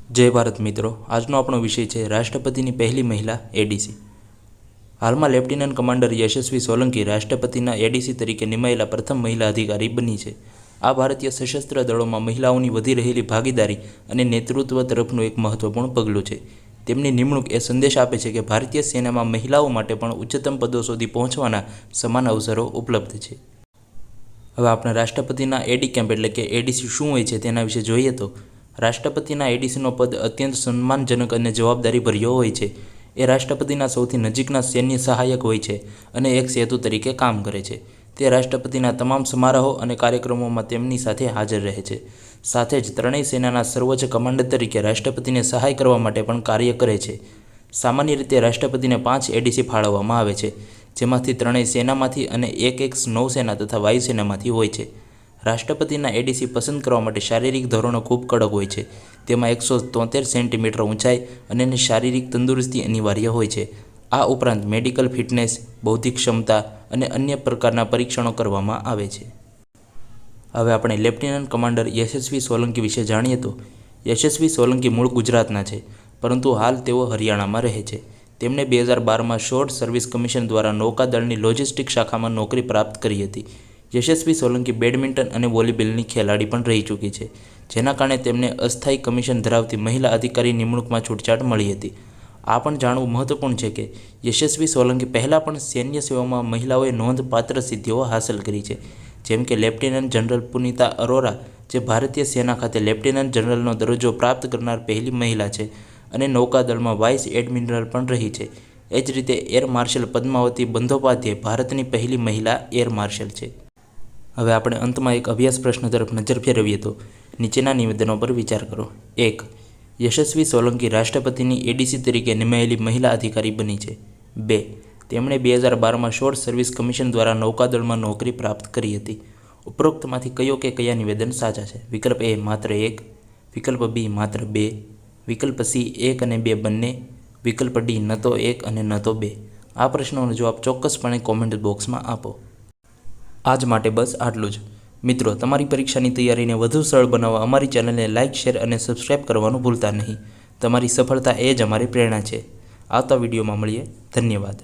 जय भारत मित्रों, આજનો આપણો વિષય છે રાષ્ટ્રપતિની પહેલી મહિલા એડીસી। હાલમાં લેફ્ટિનન્ટ કમાન્ડર યશસ્વી સોલંકી રાષ્ટ્રપતિના એડીસી તરીકે નિમાયેલા પ્રથમ મહિલા અધિકારી બની છે। આ ભારતીય સશસ્ત્ર દળોમાં મહિલાઓની વધી રહેલી ભાગીદારી અને નેતૃત્વ તરફનું એક મહત્વપૂર્ણ પગલું છે। તેમની નિમણૂક એ સંદેશ આપે છે કે ભારતીય સેનામાં મહિલાઓ માટે પણ ઉચ્ચતમ પદો સુધી પહોંચવાના સમાન અવસરો ઉપલબ્ધ છે। હવે આપણે રાષ્ટ્રપતિના એડી કેમ્પ એટલે કે એડીસી શું હોય છે તેના વિશે જોઈએ તો રાષ્ટ્રપતિના એડીસીનો પદ અત્યંત સન્માનજનક અને જવાબદારી ભર્યો હોય છે। એ રાષ્ટ્રપતિના સૌથી નજીકના સૈન્ય સહાયક હોય છે અને એક સેતુ તરીકે કામ કરે છે। તે રાષ્ટ્રપતિના તમામ સમારોહો અને કાર્યક્રમોમાં તેમની સાથે હાજર રહે છે। સાથે જ ત્રણેય સેનાના સર્વોચ્ચ કમાન્ડર તરીકે રાષ્ટ્રપતિને સહાય કરવા માટે પણ કાર્ય કરે છે। સામાન્ય રીતે રાષ્ટ્રપતિને 5 એડીસી ફાળવવામાં આવે છે, જેમાંથી ત્રણેય સેનામાંથી અને એક નૌસેના તથા વાયુસેનામાંથી હોય છે। રાષ્ટ્રપતિના એડીસી પસંદ કરવા માટે શારીરિક ધોરણો ખૂબ કડક હોય છે। તેમાં 173 સેન્ટીમીટર ઊંચાઈ અને એની શારીરિક તંદુરસ્તી અનિવાર્ય હોય છે। આ ઉપરાંત મેડિકલ ફિટનેસ, બૌદ્ધિક ક્ષમતા અને અન્ય પ્રકારના પરીક્ષણો કરવામાં આવે છે। હવે આપણે લેફ્ટિનન્ટ કમાન્ડર યશસ્વી સોલંકી વિશે જાણીએ તો યશસ્વી સોલંકી મૂળ ગુજરાતના છે, પરંતુ હાલ તેઓ હરિયાણામાં રહે છે। તેમણે 2012માં શોર્ટ સર્વિસ કમિશન દ્વારા નૌકાદળની લોજિસ્ટિક શાખામાં નોકરી પ્રાપ્ત કરી હતી। યશસ્વી સોલંકી બેડમિન્ટન અને વોલીબોલની ખેલાડી પણ રહી ચૂકી છે, જેના કારણે તેમને અસ્થાયી કમિશન ધરાવતી મહિલા અધિકારી નિમણૂકમાં છૂટછાટ મળી હતી। આ પણ જાણવું મહત્વપૂર્ણ છે કે યશસ્વી સોલંકી પહેલાં પણ સૈન્ય સેવામાં મહિલાઓએ નોંધપાત્ર સિદ્ધિઓ હાંસલ કરી છે, જેમ કે લેફ્ટિનન્ટ જનરલ પુનિતા અરોરા, જે ભારતીય સેના ખાતે લેફ્ટિનન્ટ જનરલનો દરજ્જો પ્રાપ્ત કરનાર પહેલી મહિલા છે અને નૌકાદળમાં વાઇસ એડમિરલ પણ રહી છે। એ જ રીતે એર માર્શલ પદ્માવતી બંદોપાધ્યાય ભારતની પહેલી મહિલા એર માર્શલ છે। હવે આપણે અંતમાં એક અભ્યાસ પ્રશ્ન તરફ નજર ફેરવીએ તો નીચેના નિવેદનો પર વિચાર કરો। 1. યશસ્વી સોલંકી રાષ્ટ્રપતિની એડીસી તરીકે નિમાયેલી મહિલા અધિકારી બની છે। 2. તેમણે 2012માં શોર્ટ સર્વિસ કમિશન દ્વારા નૌકાદળમાં નોકરી પ્રાપ્ત કરી હતી। ઉપરોક્તમાંથી કયો કે કયા નિવેદન સાચા છે? વિકલ્પ એ માત્ર 1, વિકલ્પ બી માત્ર 2, વિકલ્પ સી 1 અને 2 બંને, વિકલ્પ ડી ન તો 1 અને ન તો 2। આ પ્રશ્નોનો જવાબ ચોક્કસપણે કોમેન્ટ બોક્સમાં આપો। આજ માટે બસ આટલું જ। મિત્રો, તમારી પરીક્ષાની તૈયારીને વધુ સરળ બનાવવા અમારી ચેનલને લાઇક, શેર અને સબસ્ક્રાઇબ કરવાનું ભૂલતા નહીં। તમારી સફળતા એ જ અમારી પ્રેરણા છે। આવતા વિડીયોમાં મળીએ। ધન્યવાદ।